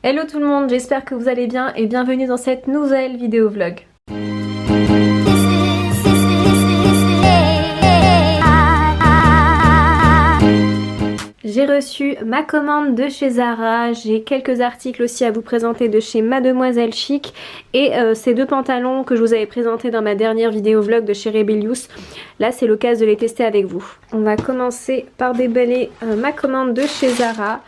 Hello tout le monde, j'espère que vous allez bien et bienvenue dans cette nouvelle vidéo vlog. J'ai reçu ma commande de chez Zara, j'ai quelques articles aussi à vous présenter de chez Mademoiselle Chic et ces deux pantalons que je vous avais présentés dans ma dernière vidéo vlog de chez Rebellious. Là c'est l'occasion de les tester avec vous. On va commencer par déballer ma commande de chez Zara.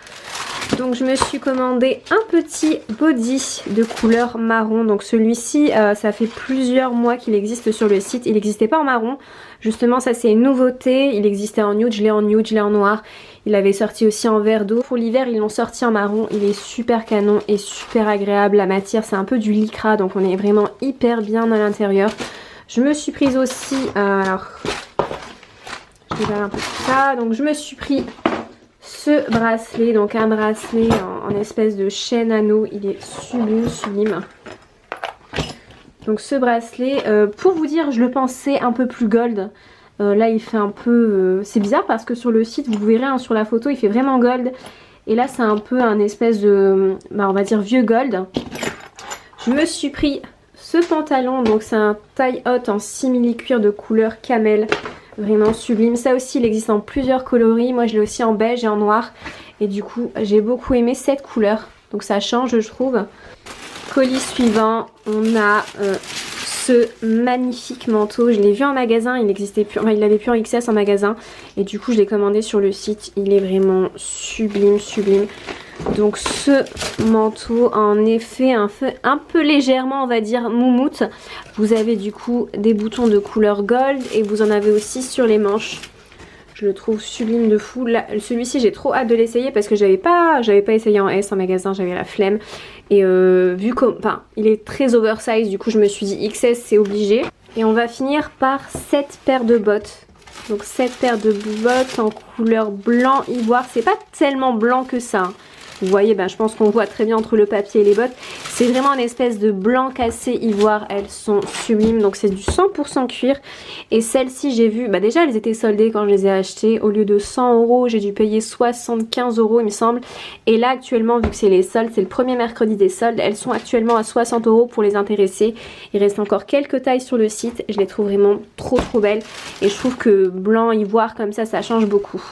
Donc je me suis commandé un petit body de couleur marron. Donc celui-ci, ça fait plusieurs mois qu'il existe sur le site. Il n'existait pas en marron. Justement ça c'est une nouveauté. Il existait en nude, je l'ai en nude, je l'ai en noir. Il avait sorti aussi en verre d'eau. Pour l'hiver ils l'ont sorti en marron. Il est super canon et super agréable. La matière c'est un peu du lycra, donc on est vraiment hyper bien à l'intérieur. Je me suis prise aussi, alors je déballe un peu tout ça. Donc je me suis pris ce bracelet, donc un bracelet en espèce de chaîne anneau, il est sublime, sublime. Donc ce bracelet, pour vous dire, je le pensais un peu plus gold. Là il fait un peu, c'est bizarre parce que sur le site, vous verrez hein, sur la photo, il fait vraiment gold. Et là c'est un peu un espèce de, on va dire vieux gold. Je me suis pris ce pantalon, donc c'est un taille haute en simili-cuir de couleur camel. Vraiment sublime. Ça aussi il existe en plusieurs coloris. Moi je l'ai aussi en beige et en noir. Et du coup j'ai beaucoup aimé cette couleur. Donc ça change je trouve. Colis suivant. On a ce magnifique manteau. Je l'ai vu en magasin. Il existait plus, enfin, il l'avait plus en XS en magasin. Et du coup je l'ai commandé sur le site. Il est vraiment sublime, sublime. Donc ce manteau en effet un peu légèrement on va dire moumoute. Vous avez du coup des boutons de couleur gold et vous en avez aussi sur les manches. Je le trouve sublime de fou. Celui-ci j'ai trop hâte de l'essayer parce que j'avais pas essayé en S en magasin, j'avais la flemme. Et vu comme, enfin, il est très oversize, du coup je me suis dit XS c'est obligé. Et on va finir par cette paire de bottes. Donc cette paire de bottes en couleur blanc ivoire, c'est pas tellement blanc que ça. Vous voyez, je pense qu'on voit très bien entre le papier et les bottes. C'est vraiment une espèce de blanc cassé ivoire. Elles sont sublimes. Donc c'est du 100% cuir. Et celles-ci, j'ai vu, déjà elles étaient soldées quand je les ai achetées. Au lieu de 100 €, j'ai dû payer 75 € il me semble. Et là actuellement, vu que c'est les soldes, c'est le premier mercredi des soldes. Elles sont actuellement à 60 € pour les intéresser. Il reste encore quelques tailles sur le site. Je les trouve vraiment trop belles. Et je trouve que blanc ivoire comme ça change beaucoup.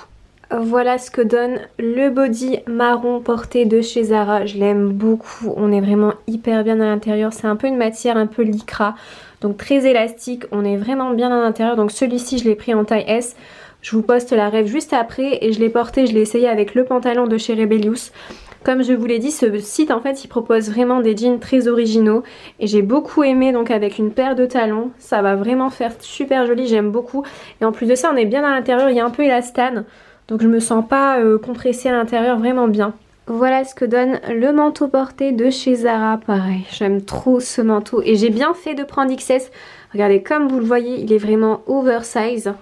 Voilà ce que donne le body marron porté de chez Zara. Je l'aime beaucoup. On est vraiment hyper bien à l'intérieur. C'est un peu une matière un peu lycra. Donc très élastique. On est vraiment bien à l'intérieur. Donc celui-ci je l'ai pris en taille S. Je vous poste la revue juste après. Et je l'ai porté, je l'ai essayé avec le pantalon de chez Rebellious. Comme je vous l'ai dit, ce site en fait il propose vraiment des jeans très originaux. Et j'ai beaucoup aimé donc avec une paire de talons. Ça va vraiment faire super joli. J'aime beaucoup. Et en plus de ça on est bien à l'intérieur. Il y a un peu élastane. Donc je me sens pas compressée à l'intérieur, vraiment bien. Voilà ce que donne le manteau porté de chez Zara. Pareil, j'aime trop ce manteau. Et j'ai bien fait de prendre XS. Regardez, comme vous le voyez, il est vraiment oversize.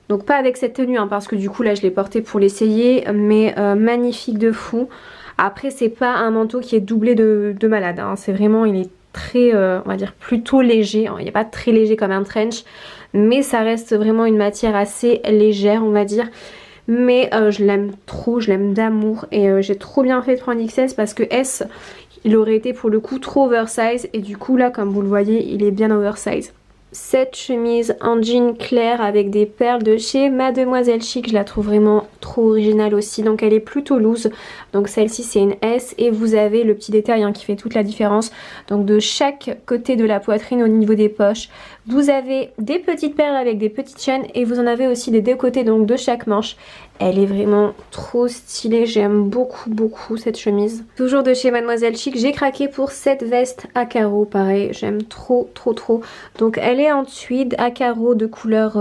Donc pas avec cette tenue, parce que du coup là je l'ai porté pour l'essayer. Mais magnifique de fou. Après c'est pas un manteau qui est doublé de malade. C'est vraiment, il est très, on va dire plutôt léger. Il n'est pas très léger comme un trench. Mais ça reste vraiment une matière assez légère, on va dire. Mais je l'aime trop, je l'aime d'amour et j'ai trop bien fait de prendre XS parce que S il aurait été pour le coup trop oversize et du coup là comme vous le voyez il est bien oversize. Cette chemise en jean clair avec des perles de chez Mademoiselle Chic, je la trouve vraiment trop originale aussi. Donc elle est plutôt loose. Donc celle-ci c'est une S et vous avez le petit détail qui fait toute la différence. Donc de chaque côté de la poitrine au niveau des poches, vous avez des petites perles avec des petites chaînes et vous en avez aussi des deux côtés donc de chaque manche. Elle est vraiment trop stylée, j'aime beaucoup cette chemise. Toujours de chez Mademoiselle Chic, j'ai craqué pour cette veste à carreaux, pareil, j'aime trop. Donc elle est en tweed à carreaux de couleur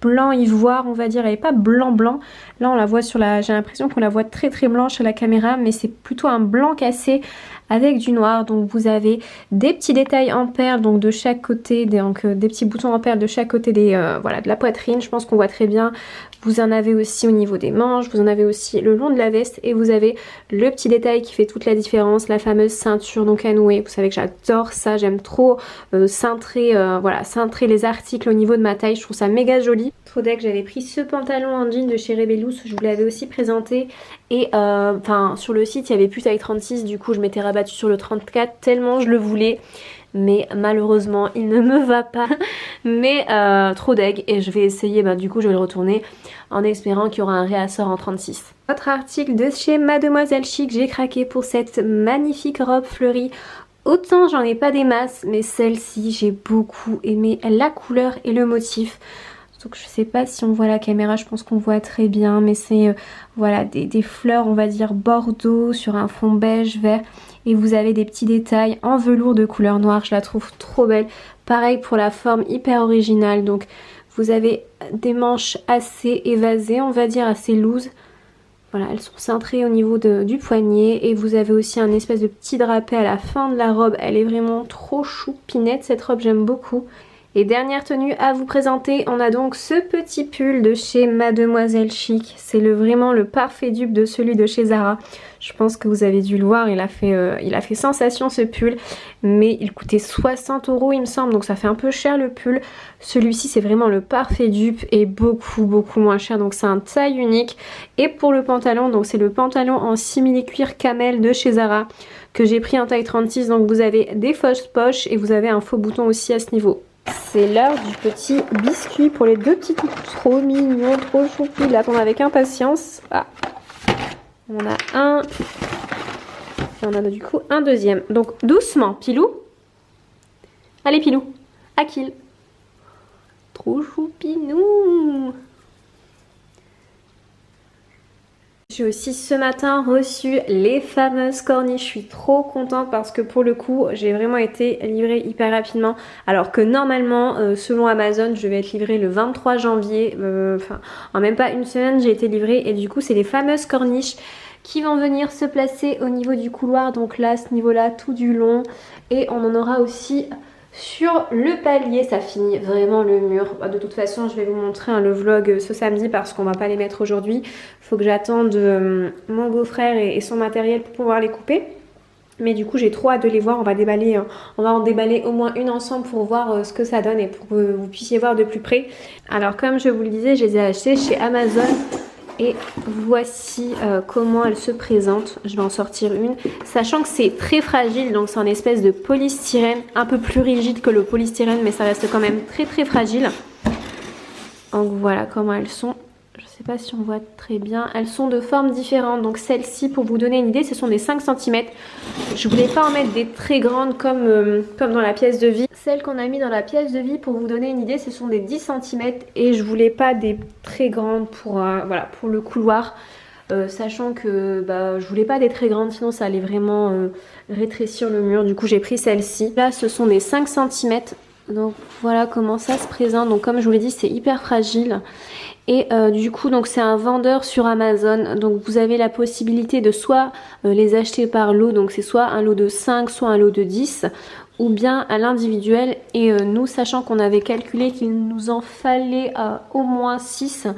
blanc ivoire on va dire, elle est pas blanc. Là on la voit sur la, j'ai l'impression qu'on la voit très blanche à la caméra mais c'est plutôt un blanc cassé avec du noir. Donc vous avez des petits détails en perles donc de chaque côté, donc des petits boutons en perles de chaque côté voilà, de la poitrine, je pense qu'on voit très bien. Vous en avez aussi au niveau des manches, vous en avez aussi le long de la veste et vous avez le petit détail qui fait toute la différence, la fameuse ceinture donc à nouer. Vous savez que j'adore ça, j'aime trop cintrer, voilà, cintrer les articles au niveau de ma taille, je trouve ça méga joli. Trop deck, j'avais pris ce pantalon en jean de chez Rebellious, je vous l'avais aussi présenté Et enfin sur le site il y avait plus taille 36, du coup je m'étais rabattue sur le 34 tellement je le voulais. Mais malheureusement il ne me va pas. Mais trop deg, et je vais essayer, du coup je vais le retourner en espérant qu'il y aura un réassort en 36. Autre article de chez Mademoiselle Chic, j'ai craqué pour cette magnifique robe fleurie. Autant j'en ai pas des masses, mais celle-ci j'ai beaucoup aimé la couleur et le motif. Donc je sais pas si on voit la caméra, je pense qu'on voit très bien, mais c'est voilà des fleurs on va dire bordeaux sur un fond beige vert, et vous avez des petits détails en velours de couleur noire, je la trouve trop belle. Pareil pour la forme, hyper originale, donc vous avez des manches assez évasées, on va dire assez loose. Voilà, elles sont cintrées au niveau du poignet, et vous avez aussi un espèce de petit drapé à la fin de la robe. Elle est vraiment trop choupinette cette robe, j'aime beaucoup. Et dernière tenue à vous présenter, on a donc ce petit pull de chez Mademoiselle Chic. C'est vraiment le parfait dupe de celui de chez Zara. Je pense que vous avez dû le voir, il a fait sensation ce pull. Mais il coûtait 60 € il me semble, donc ça fait un peu cher le pull. Celui-ci c'est vraiment le parfait dupe et beaucoup moins cher, donc c'est un taille unique. Et pour le pantalon, donc c'est le pantalon en simili-cuir camel de chez Zara que j'ai pris en taille 36, donc vous avez des fausses poches et vous avez un faux bouton aussi à ce niveau. C'est l'heure du petit biscuit pour les deux petits toutous trop mignons, trop choupis. Ils l'attendent avec impatience. Ah. On en a un. Et on en a du coup un deuxième. Donc doucement, Pilou. Allez Pilou. Akil. Trop choupinou. J'ai aussi ce matin reçu les fameuses corniches. Je suis trop contente parce que pour le coup j'ai vraiment été livrée hyper rapidement, alors que normalement selon Amazon je vais être livrée le 23 janvier, enfin en même pas une semaine j'ai été livrée, et du coup c'est les fameuses corniches qui vont venir se placer au niveau du couloir, donc là à ce niveau là tout du long, et on en aura aussi sur le palier. Ça finit vraiment le mur. De toute façon je vais vous montrer le vlog ce samedi parce qu'on va pas les mettre aujourd'hui. Faut que j'attende mon beau-frère et son matériel pour pouvoir les couper. Mais du coup j'ai trop hâte de les voir. On va en déballer au moins une ensemble pour voir ce que ça donne et pour que vous puissiez voir de plus près. Alors comme je vous le disais, je les ai achetés chez Amazon. Et voici comment elle se présente. Je vais en sortir une. Sachant que c'est très fragile, donc c'est en espèce de polystyrène. Un peu plus rigide que le polystyrène, mais ça reste quand même très fragile. Donc voilà comment elles sont. Je sais pas si on voit très bien. Elles sont de formes différentes. Donc celle-ci, pour vous donner une idée, ce sont des 5 cm. Je voulais pas en mettre des très grandes comme dans la pièce de vie. Celles qu'on a mis dans la pièce de vie, pour vous donner une idée, ce sont des 10 cm. Et je voulais pas des très grandes pour, voilà, pour le couloir. Sachant que je voulais pas des très grandes, sinon ça allait vraiment rétrécir le mur. Du coup j'ai pris celle-ci. Là ce sont des 5 cm. Donc voilà comment ça se présente. Donc comme je vous l'ai dit, c'est hyper fragile. Et du coup donc c'est un vendeur sur Amazon, donc vous avez la possibilité de soit les acheter par lot, donc c'est soit un lot de 5, soit un lot de 10, ou bien à l'individuel. Et nous, sachant qu'on avait calculé qu'il nous en fallait au moins 6,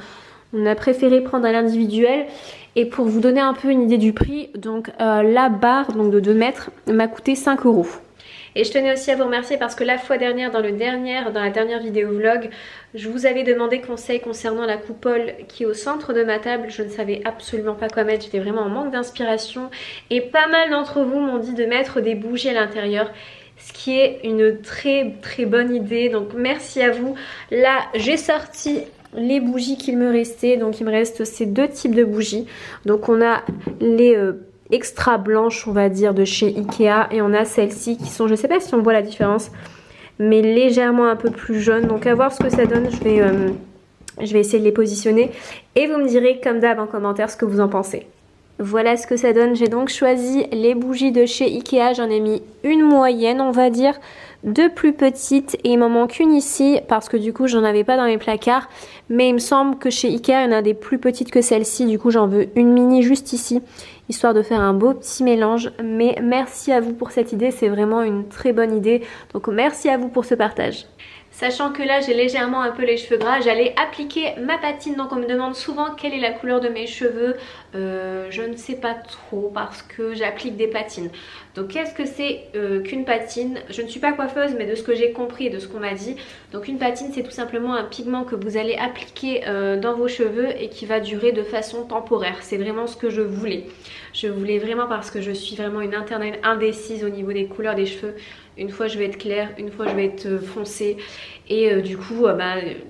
on a préféré prendre à l'individuel. Et pour vous donner un peu une idée du prix, donc la barre donc de 2 mètres m'a coûté 5 €. Et je tenais aussi à vous remercier parce que la fois dernière, dans la dernière vidéo vlog, je vous avais demandé conseil concernant la coupole qui est au centre de ma table. Je ne savais absolument pas quoi mettre, j'étais vraiment en manque d'inspiration. Et pas mal d'entre vous m'ont dit de mettre des bougies à l'intérieur, ce qui est une très bonne idée. Donc merci à vous. Là, j'ai sorti les bougies qu'il me restait. Donc il me reste ces deux types de bougies. Donc on a les extra blanches on va dire de chez Ikea, et on a celles-ci qui sont, je sais pas si on voit la différence, mais légèrement un peu plus jaunes. Donc à voir ce que ça donne. Je vais essayer de les positionner et vous me direz comme d'hab en commentaire ce que vous en pensez. Voilà ce que ça donne. J'ai donc choisi les bougies de chez Ikea. J'en ai mis une moyenne on va dire, deux plus petites, et il m'en manque une ici parce que du coup j'en avais pas dans mes placards, mais il me semble que chez Ikea il y en a des plus petites que celle-ci. Du coup j'en veux une mini juste ici, histoire de faire un beau petit mélange. Mais merci à vous pour cette idée, c'est vraiment une très bonne idée, donc merci à vous pour ce partage. Sachant que là j'ai légèrement un peu les cheveux gras, j'allais appliquer ma patine. Donc on me demande souvent quelle est la couleur de mes cheveux. Je ne sais pas trop parce que j'applique des patines. Donc qu'est-ce que c'est qu'une patine? Je ne suis pas coiffeuse, mais de ce que j'ai compris et de ce qu'on m'a dit, donc une patine c'est tout simplement un pigment que vous allez appliquer dans vos cheveux et qui va durer de façon temporaire. C'est vraiment ce que je voulais. Je voulais vraiment parce que je suis vraiment une interne indécise au niveau des couleurs des cheveux. Une fois je vais être claire, une fois je vais être foncée. Et du coup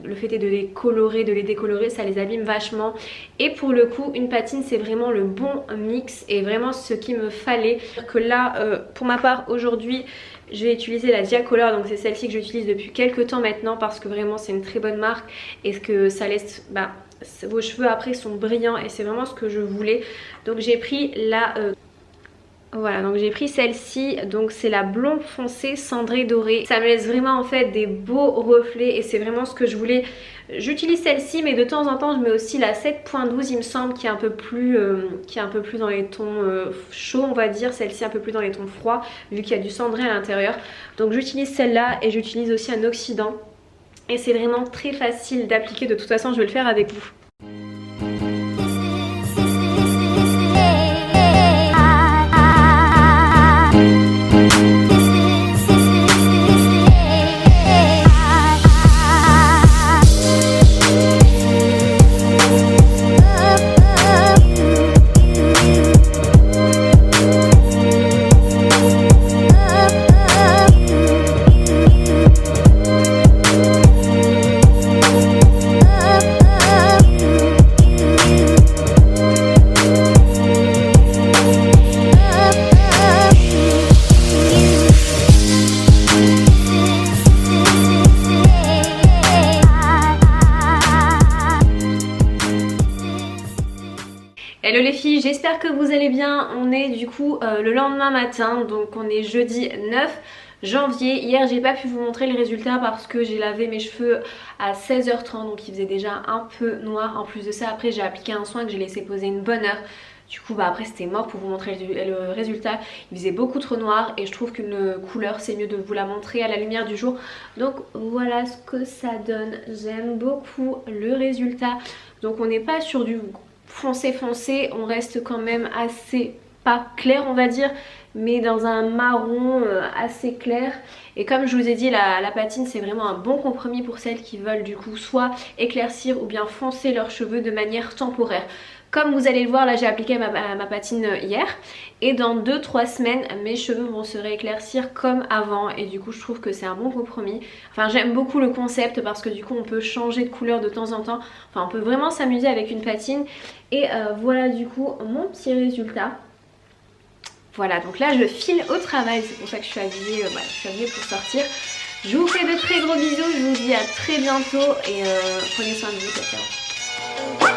le fait est de les colorer, de les décolorer, ça les abîme vachement. Et pour le coup une patine c'est vraiment le bon mix et vraiment ce qu'il me fallait. Que là pour ma part aujourd'hui je vais utiliser la Diacolor, donc c'est celle-ci que j'utilise depuis quelques temps maintenant parce que vraiment c'est une très bonne marque et que ça laisse... vos cheveux après sont brillants et c'est vraiment ce que je voulais. Donc j'ai pris la... Voilà, donc j'ai pris celle-ci, donc c'est la blonde foncée cendrée dorée. Ça me laisse vraiment en fait des beaux reflets et c'est vraiment ce que je voulais. J'utilise celle-ci mais de temps en temps je mets aussi la 7.12 il me semble qui est un peu plus dans les tons chauds on va dire. Celle-ci un peu plus dans les tons froids vu qu'il y a du cendré à l'intérieur. Donc j'utilise celle-là et j'utilise aussi un oxydant. Et c'est vraiment très facile d'appliquer, de toute façon je vais le faire avec vous. Hello les filles, j'espère que vous allez bien. On est du coup le lendemain matin, donc on est jeudi 9 janvier. Hier j'ai pas pu vous montrer le résultat parce que j'ai lavé mes cheveux à 16h30, donc il faisait déjà un peu noir. En plus de ça, après j'ai appliqué un soin que j'ai laissé poser une bonne heure. Du coup après c'était mort pour vous montrer le résultat. Il faisait beaucoup trop noir et je trouve qu'une couleur c'est mieux de vous la montrer à la lumière du jour. Donc voilà ce que ça donne. J'aime beaucoup le résultat. Donc on n'est pas sur du foncé, on reste quand même assez pas clair on va dire, mais dans un marron assez clair. Et comme je vous ai dit, la patine c'est vraiment un bon compromis pour celles qui veulent du coup soit éclaircir ou bien foncer leurs cheveux de manière temporaire. Comme vous allez le voir, là j'ai appliqué ma patine hier et dans 2-3 semaines mes cheveux vont se rééclaircir comme avant et du coup je trouve que c'est un bon compromis. Enfin j'aime beaucoup le concept parce que du coup on peut changer de couleur de temps en temps, enfin on peut vraiment s'amuser avec une patine. Et voilà du coup mon petit résultat. Voilà, donc là je file au travail, c'est pour ça que je suis habillée, je suis habillée pour sortir. Je vous fais de très gros bisous, je vous dis à très bientôt et prenez soin de vous, ciao.